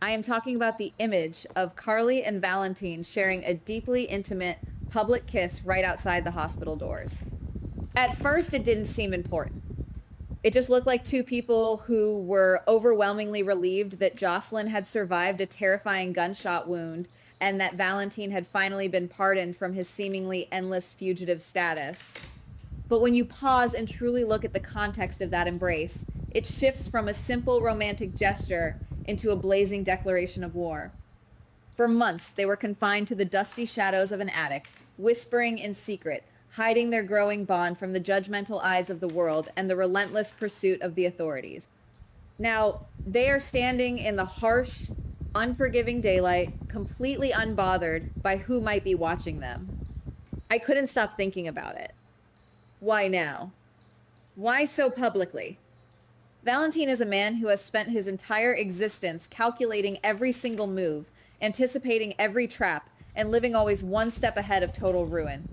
I am talking about the image of Carly and Valentin sharing a deeply intimate public kiss right outside the hospital doors. At first, it didn't seem important. It just looked like two people who were overwhelmingly relieved that Jocelyn had survived a terrifying gunshot wound and that Valentin had finally been pardoned from his seemingly endless fugitive status. But when you pause and truly look at the context of that embrace, it shifts from a simple romantic gesture into a blazing declaration of war. For months, they were confined to the dusty shadows of an attic, whispering in secret, hiding their growing bond from the judgmental eyes of the world and the relentless pursuit of the authorities. Now, they are standing in the harsh, unforgiving daylight, completely unbothered by who might be watching them. I couldn't stop thinking about it. Why now? Why so publicly? Valentin is a man who has spent his entire existence calculating every single move, anticipating every trap, and living always one step ahead of total ruin.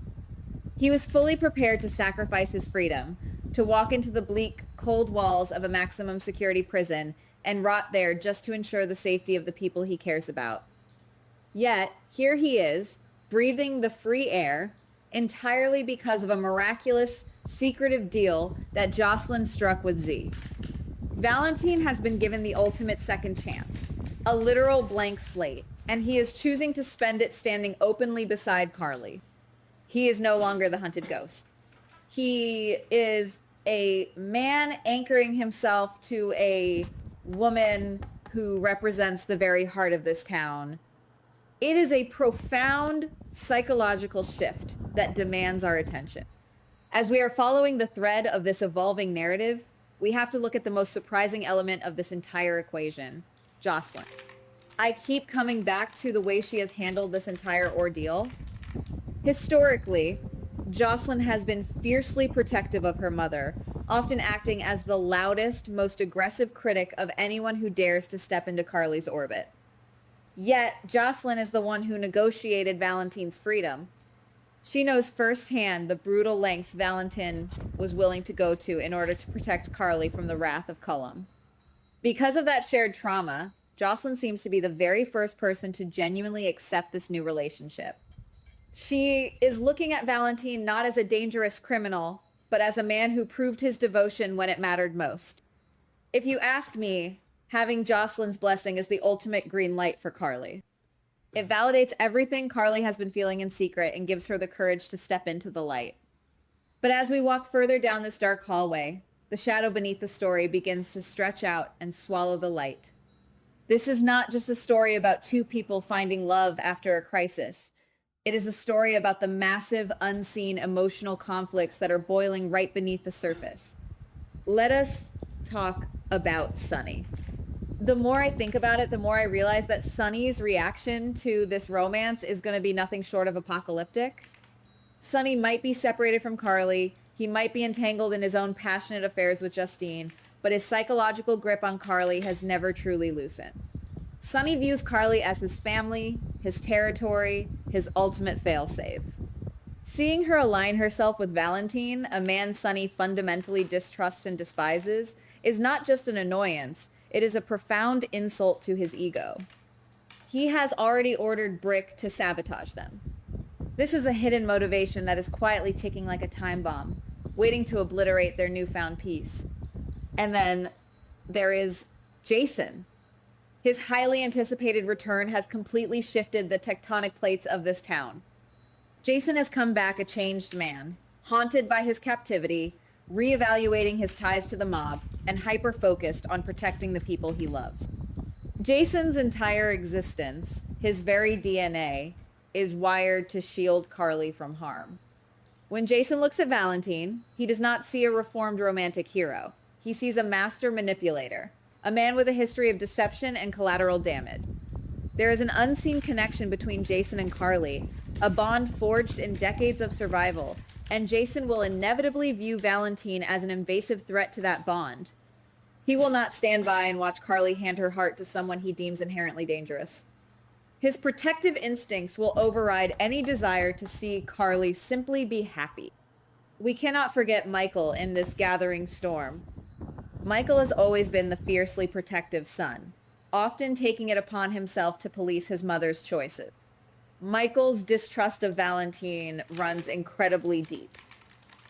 He was fully prepared to sacrifice his freedom, to walk into the bleak, cold walls of a maximum security prison and rot there just to ensure the safety of the people he cares about. Yet, here he is, breathing the free air, entirely because of a miraculous, secretive deal that Jocelyn struck with Z. Valentin has been given the ultimate second chance, a literal blank slate, and he is choosing to spend it standing openly beside Carly. He is no longer the hunted ghost. He is a man anchoring himself to a woman who represents the very heart of this town. It is a profound psychological shift that demands our attention. As we are following the thread of this evolving narrative, we have to look at the most surprising element of this entire equation, Jocelyn. I keep coming back to the way she has handled this entire ordeal. Historically, Jocelyn has been fiercely protective of her mother, often acting as the loudest, most aggressive critic of anyone who dares to step into Carly's orbit. Yet, Jocelyn is the one who negotiated Valentin's freedom. She knows firsthand the brutal lengths Valentin was willing to go to in order to protect Carly from the wrath of Cullum. Because of that shared trauma, Jocelyn seems to be the very first person to genuinely accept this new relationship. She is looking at Valentin not as a dangerous criminal, but as a man who proved his devotion when it mattered most. If you ask me, having Jocelyn's blessing is the ultimate green light for Carly. It validates everything Carly has been feeling in secret and gives her the courage to step into the light. But as we walk further down this dark hallway, the shadow beneath the story begins to stretch out and swallow the light. This is not just a story about two people finding love after a crisis. It is a story about the massive, unseen emotional conflicts that are boiling right beneath the surface. Let us talk about Sunny. The more I think about it, the more I realize that Sunny's reaction to this romance is going to be nothing short of apocalyptic. Sunny might be separated from Carly. He might be entangled in his own passionate affairs with Justine, but his psychological grip on Carly has never truly loosened. Sunny views Carly as his family, his territory, his ultimate failsafe. Seeing her align herself with Valentin, a man Sunny fundamentally distrusts and despises, is not just an annoyance, it is a profound insult to his ego. He has already ordered Brick to sabotage them. This is a hidden motivation that is quietly ticking like a time bomb, waiting to obliterate their newfound peace. And then there is Jason. His highly anticipated return has completely shifted the tectonic plates of this town. Jason has come back a changed man, haunted by his captivity, reevaluating his ties to the mob, and hyper-focused on protecting the people he loves. Jason's entire existence, his very DNA, is wired to shield Carly from harm. When Jason looks at Valentin, he does not see a reformed romantic hero. He sees a master manipulator, a man with a history of deception and collateral damage. There is an unseen connection between Jason and Carly, a bond forged in decades of survival, and Jason will inevitably view Valentin as an invasive threat to that bond. He will not stand by and watch Carly hand her heart to someone he deems inherently dangerous. His protective instincts will override any desire to see Carly simply be happy. We cannot forget Michael in this gathering storm. Michael has always been the fiercely protective son. often taking it upon himself to police his mother's choices. Michael's distrust of Valentin runs incredibly deep.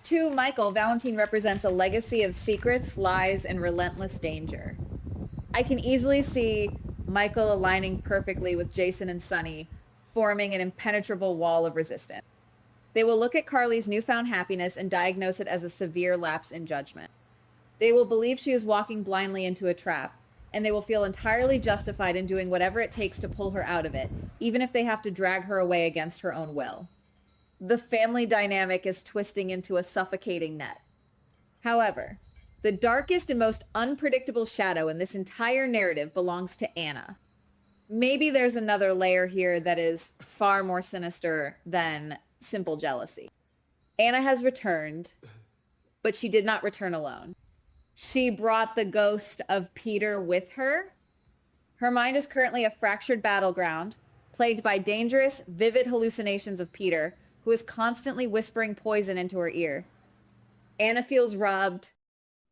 To Michael, Valentin represents a legacy of secrets, lies, and relentless danger. I can easily see Michael aligning perfectly with Jason and Sunny, forming an impenetrable wall of resistance. They will look at Carly's newfound happiness and diagnose it as a severe lapse in judgment. They will believe she is walking blindly into a trap, and they will feel entirely justified in doing whatever it takes to pull her out of it, even if they have to drag her away against her own will. The family dynamic is twisting into a suffocating net. However, the darkest and most unpredictable shadow in this entire narrative belongs to Anna. Maybe there's another layer here that is far more sinister than simple jealousy. Anna has returned, but she did not return alone. She brought the ghost of Peter with her. Her mind is currently a fractured battleground, plagued by dangerous, vivid hallucinations of Peter, who is constantly whispering poison into her ear. Anna feels robbed.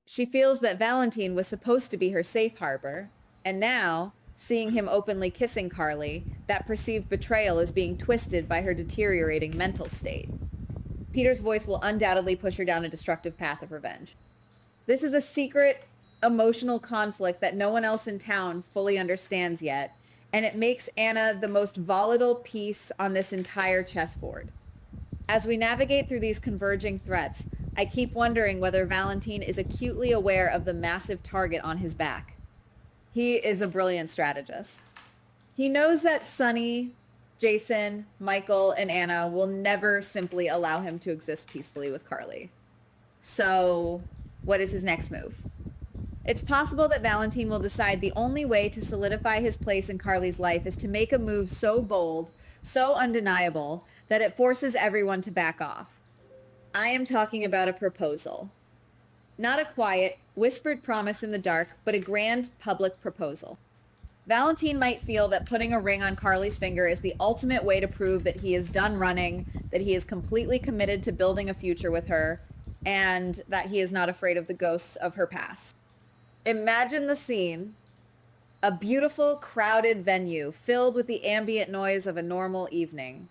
She feels that Valentin was supposed to be her safe harbor, and now, seeing him openly kissing Carly, that perceived betrayal is being twisted by her deteriorating mental state. Peter's voice will undoubtedly push her down a destructive path of revenge. This is a secret, emotional conflict that no one else in town fully understands yet, and it makes Anna the most volatile piece on this entire chessboard. As we navigate through these converging threats, I keep wondering whether Valentin is acutely aware of the massive target on his back. He is a brilliant strategist. He knows that Sunny, Jason, Michael, and Anna will never simply allow him to exist peacefully with Carly. So, what is his next move? It's possible that Valentin will decide the only way to solidify his place in Carly's life is to make a move so bold, so undeniable, that it forces everyone to back off. I am talking about a proposal. Not a quiet, whispered promise in the dark, but a grand public proposal. Valentin might feel that putting a ring on Carly's finger is the ultimate way to prove that he is done running, that he is completely committed to building a future with her, and that he is not afraid of the ghosts of her past. Imagine the scene: a beautiful, crowded venue filled with the ambient noise of a normal evening.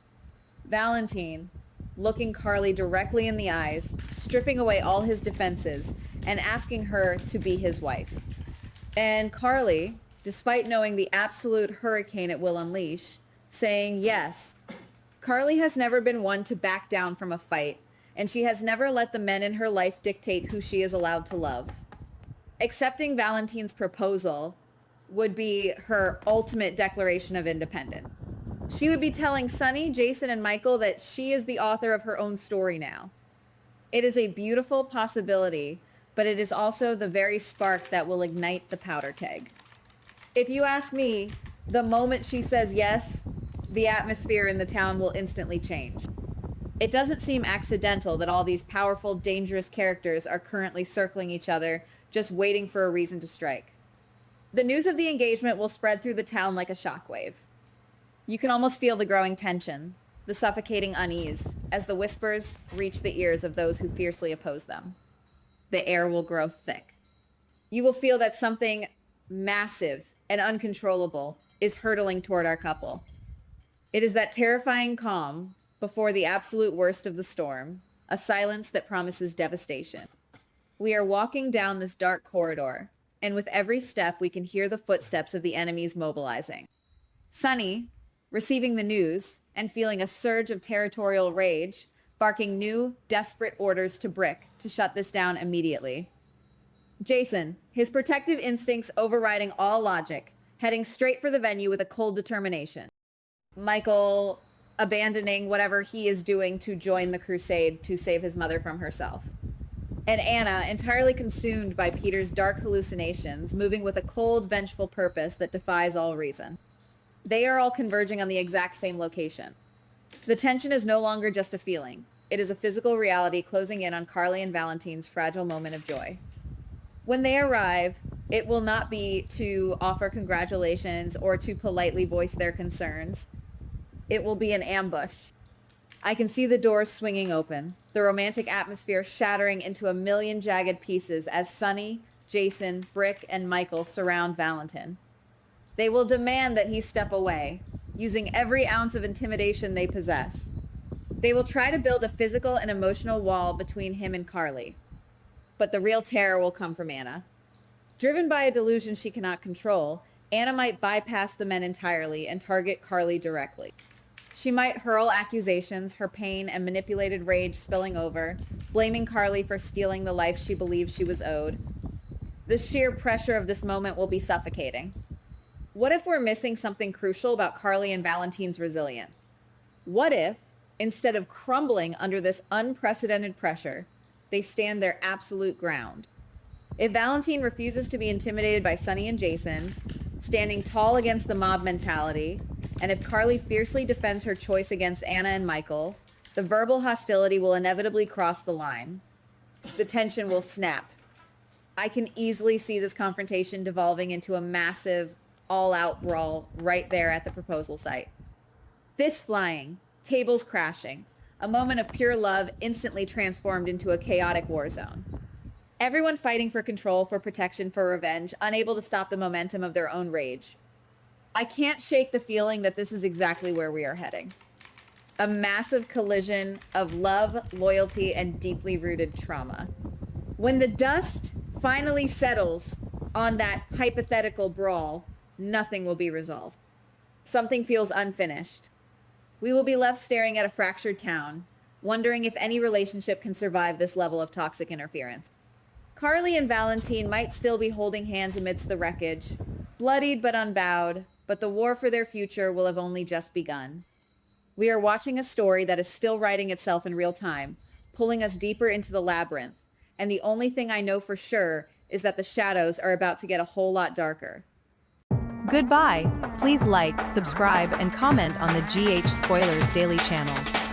Valentin, looking Carly directly in the eyes, stripping away all his defenses, and asking her to be his wife. And Carly, despite knowing the absolute hurricane it will unleash, saying yes. Carly has never been one to back down from a fight, and she has never let the men in her life dictate who she is allowed to love. Accepting Valentin's proposal would be her ultimate declaration of independence. She would be telling Sunny, Jason, and Michael that she is the author of her own story now. It is a beautiful possibility, but it is also the very spark that will ignite the powder keg. If you ask me, the moment she says yes, the atmosphere in the town will instantly change. It doesn't seem accidental that all these powerful, dangerous characters are currently circling each other, just waiting for a reason to strike. The news of the engagement will spread through the town like a shockwave. You can almost feel the growing tension, the suffocating unease, as the whispers reach the ears of those who fiercely oppose them. The air will grow thick. You will feel that something massive and uncontrollable is hurtling toward our couple. It is that terrifying calm before the absolute worst of the storm, a silence that promises devastation. We are walking down this dark corridor, and with every step we can hear the footsteps of the enemies mobilizing. Sunny, receiving the news and feeling a surge of territorial rage, barking new, desperate orders to Brick to shut this down immediately. Jason, his protective instincts overriding all logic, heading straight for the venue with a cold determination. Michael abandoning whatever he is doing to join the crusade to save his mother from herself. And Anna, entirely consumed by Peter's dark hallucinations, moving with a cold, vengeful purpose that defies all reason. They are all converging on the exact same location. The tension is no longer just a feeling. It is a physical reality closing in on Carly and Valentin's fragile moment of joy. When they arrive, it will not be to offer congratulations or to politely voice their concerns. It will be an ambush. I can see the doors swinging open, the romantic atmosphere shattering into a million jagged pieces as Sunny, Jason, Brick, and Michael surround Valentin. They will demand that he step away, using every ounce of intimidation they possess. They will try to build a physical and emotional wall between him and Carly. But the real terror will come from Anna. Driven by a delusion she cannot control, Anna might bypass the men entirely and target Carly directly. She might hurl accusations, her pain and manipulated rage spilling over, blaming Carly for stealing the life she believed she was owed. The sheer pressure of this moment will be suffocating. What if we're missing something crucial about Carly and Valentin's resilience? What if, instead of crumbling under this unprecedented pressure, they stand their absolute ground? If Valentin refuses to be intimidated by Sunny and Jason, standing tall against the mob mentality, and if Carly fiercely defends her choice against Anna and Michael, the verbal hostility will inevitably cross the line. The tension will snap. I can easily see this confrontation devolving into a massive, all-out brawl right there at the proposal site. Fists flying, tables crashing, a moment of pure love instantly transformed into a chaotic war zone. Everyone fighting for control, for protection, for revenge, unable to stop the momentum of their own rage. I can't shake the feeling that this is exactly where we are heading. A massive collision of love, loyalty, and deeply rooted trauma. When the dust finally settles on that hypothetical brawl, nothing will be resolved. Something feels unfinished. We will be left staring at a fractured town, wondering if any relationship can survive this level of toxic interference. Carly and Valentin might still be holding hands amidst the wreckage, bloodied but unbowed, but the war for their future will have only just begun. We are watching a story that is still writing itself in real time, pulling us deeper into the labyrinth, and the only thing I know for sure is that the shadows are about to get a whole lot darker. Goodbye. Please like, subscribe, and comment on the GH Spoilers Daily channel.